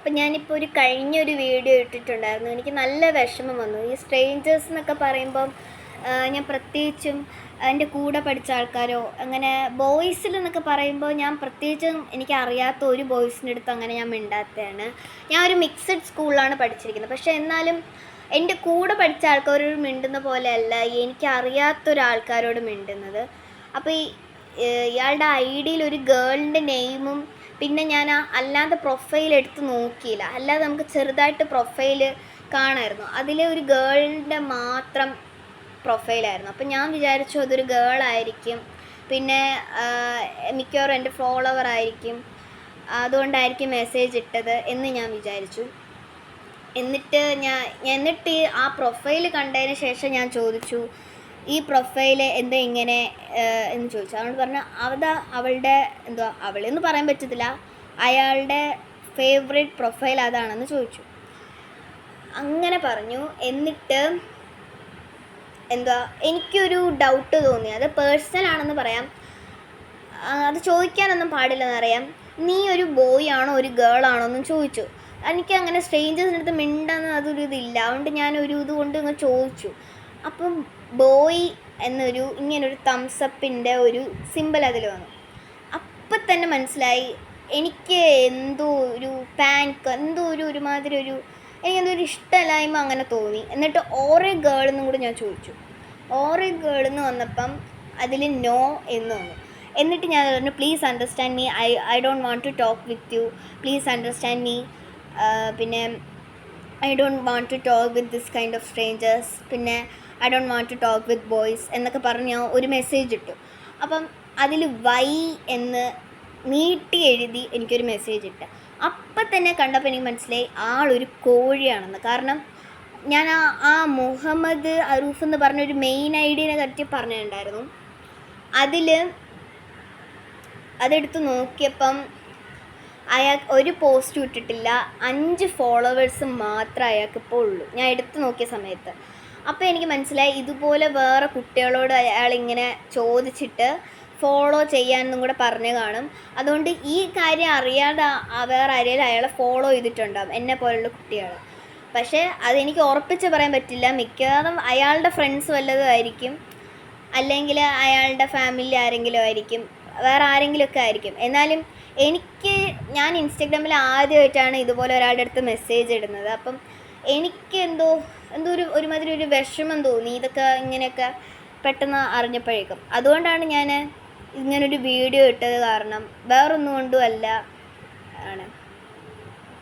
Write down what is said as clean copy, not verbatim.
അപ്പം ഞാനിപ്പോൾ കഴിഞ്ഞൊരു വീഡിയോ ഇട്ടിട്ടുണ്ടായിരുന്നു. എനിക്ക് നല്ല വിഷമം വന്നു. ഈ സ്ട്രേഞ്ചേഴ്സ് എന്നൊക്കെ പറയുമ്പം ഞാൻ പ്രത്യേകിച്ചും എൻ്റെ കൂടെ പഠിച്ച ആൾക്കാരോ അങ്ങനെ ബോയ്സിൽ എന്നൊക്കെ പറയുമ്പോൾ ഞാൻ പ്രത്യേകിച്ചും എനിക്കറിയാത്ത ഒരു ബോയ്സിൻ്റെ അടുത്ത് അങ്ങനെ ഞാൻ മിണ്ടാത്തതാണ്. ഞാൻ ഒരു മിക്സഡ് സ്കൂളിലാണ് പഠിച്ചിരിക്കുന്നത്. പക്ഷേ എന്നാലും എൻ്റെ കൂടെ പഠിച്ച ആൾക്കാരോട് മിണ്ടുന്ന പോലെയല്ല എനിക്കറിയാത്തൊരാൾക്കാരോട് മിണ്ടുന്നത്. അപ്പോൾ ഇയാളുടെ ഐ ഡിയിൽ ഒരു ഗേളിൻ്റെ നെയിമും പിന്നെ ഞാൻ അല്ലാതെ പ്രൊഫൈൽ എടുത്ത് നോക്കിയില്ല. അല്ലാതെ നമുക്ക് ചെറുതായിട്ട് പ്രൊഫൈൽ കാണാമായിരുന്നു. അതിൽ ഒരു ഗേളിൻ്റെ മാത്രം പ്രൊഫൈലായിരുന്നു. അപ്പം ഞാൻ വിചാരിച്ചു അതൊരു ഗേളായിരിക്കും, പിന്നെ മിക്കവാറും എൻ്റെ ഫോളോവർ ആയിരിക്കും, അതുകൊണ്ടായിരിക്കും മെസ്സേജ് ഇട്ടത് എന്ന് ഞാൻ വിചാരിച്ചു. എന്നിട്ട് ആ പ്രൊഫൈൽ കണ്ടതിന് ശേഷം ഞാൻ ചോദിച്ചു, ഈ പ്രൊഫൈൽ എന്താ ഇങ്ങനെ എന്ന് ചോദിച്ചു. അതുകൊണ്ട് പറഞ്ഞു അവളുടെ അവളെന്ന് പറയാൻ പറ്റത്തില്ല, അയാളുടെ ഫേവറേറ്റ് പ്രൊഫൈൽ അതാണെന്ന് ചോദിച്ചു. അങ്ങനെ പറഞ്ഞു. എന്നിട്ട് എനിക്കൊരു ഡൗട്ട് തോന്നി. അത് പേഴ്സണലാണെന്ന് പറയാം, അത് ചോദിക്കാനൊന്നും പാടില്ലെന്നറിയാം. നീ ഒരു ബോയ് ആണോ ഒരു ഗേൾ ആണോ എന്നും ചോദിച്ചു. എനിക്ക് അങ്ങനെ സ്ട്രേഞ്ചേഴ്സിൻ്റെ അടുത്ത് മിണ്ടാന്ന് അതൊരു ഇതില്ല. അതുകൊണ്ട് ഞാനൊരു ഇതുകൊണ്ട് ഇങ്ങ് ചോദിച്ചു. അപ്പം ബോയ് എന്നൊരു ഇങ്ങനൊരു തംസപ്പിൻ്റെ ഒരു സിമ്പിൾ അതിൽ വന്നു. അപ്പം തന്നെ മനസ്സിലായി എനിക്ക് എന്തോ ഒരു പാനിക്, എന്തോ ഒരുമാതിരി എനിക്കെന്തോ ഒരു ഇഷ്ടമില്ലായ്മ അങ്ങനെ തോന്നി. എന്നിട്ട് ഓറേ ഗേൾ എന്നും കൂടി ഞാൻ ചോദിച്ചു. ഓറേ ഗേൾ എന്ന് വന്നപ്പം അതിൽ നോ എന്ന് വന്നു. എന്നിട്ട് ഞാൻ പറഞ്ഞു, please understand me, I don't want to talk with you, please understand me, പിന്നെ I don't want to talk with this kind of strangers, പിന്നെ I don't want to talk with boys എന്നൊക്കെ പറഞ്ഞ് ഞാൻ ഒരു മെസ്സേജ് ഇട്ടു. അപ്പം അതിൽ Y എന്ന് നീട്ടി എഴുതി എനിക്കൊരു മെസ്സേജ് ഇട്ട്. അപ്പം തന്നെ കണ്ടപ്പോൾ എനിക്ക് മനസ്സിലായി ആളൊരു കോഴിയാണെന്ന്. കാരണം ഞാൻ ആ മുഹമ്മദ് അറൂഫ് എന്ന് പറഞ്ഞൊരു മെയിൻ ഐ ഡിയെ പറ്റി പറഞ്ഞിട്ടുണ്ടായിരുന്നു. അതെടുത്ത് നോക്കിയപ്പം അയാൾ ഒരു പോസ്റ്റ് ഇട്ടിട്ടില്ല, 5 ഫോളോവേഴ്സ് മാത്രമേ അയാൾക്കിപ്പോൾ ഉള്ളൂ ഞാൻ എടുത്ത് നോക്കിയ സമയത്ത്. അപ്പോൾ എനിക്ക് മനസ്സിലായി ഇതുപോലെ വേറെ കുട്ടികളോട് അയാളിങ്ങനെ ചോദിച്ചിട്ട് ഫോളോ ചെയ്യാനെന്നും കൂടെ പറഞ്ഞു കാണും. അതുകൊണ്ട് ഈ കാര്യം അറിയാതെ വേറെ ആരെങ്കിലും അയാളെ ഫോളോ ചെയ്തിട്ടുണ്ടാകും, എന്നെ പോലുള്ള കുട്ടികൾ. പക്ഷേ അതെനിക്ക് ഉറപ്പിച്ച് പറയാൻ പറ്റില്ല. മിക്കവാറും അയാളുടെ ഫ്രണ്ട്സ് വല്ലതും ആയിരിക്കും, അല്ലെങ്കിൽ അയാളുടെ ഫാമിലി ആരെങ്കിലും ആയിരിക്കും, വേറെ ആരെങ്കിലുമൊക്കെ ആയിരിക്കും. എന്നാലും ഞാൻ ഇൻസ്റ്റഗ്രാമിൽ ആദ്യമായിട്ടാണ് ഇതുപോലെ ഒരാളുടെ അടുത്ത് മെസ്സേജ് ഇടുന്നത്. അപ്പം എനിക്ക് എന്തോ ഒരുമാതിരി ഒരു വിഷമം തോന്നി ഇതൊക്കെ ഇങ്ങനെയൊക്കെ പെട്ടെന്ന് അറിഞ്ഞപ്പോഴേക്കും. അതുകൊണ്ടാണ് ഞാൻ ഇങ്ങനൊരു വീഡിയോ ഇട്ടത്. കാരണം വേറൊന്നും കൊണ്ടും അല്ല ആണ്.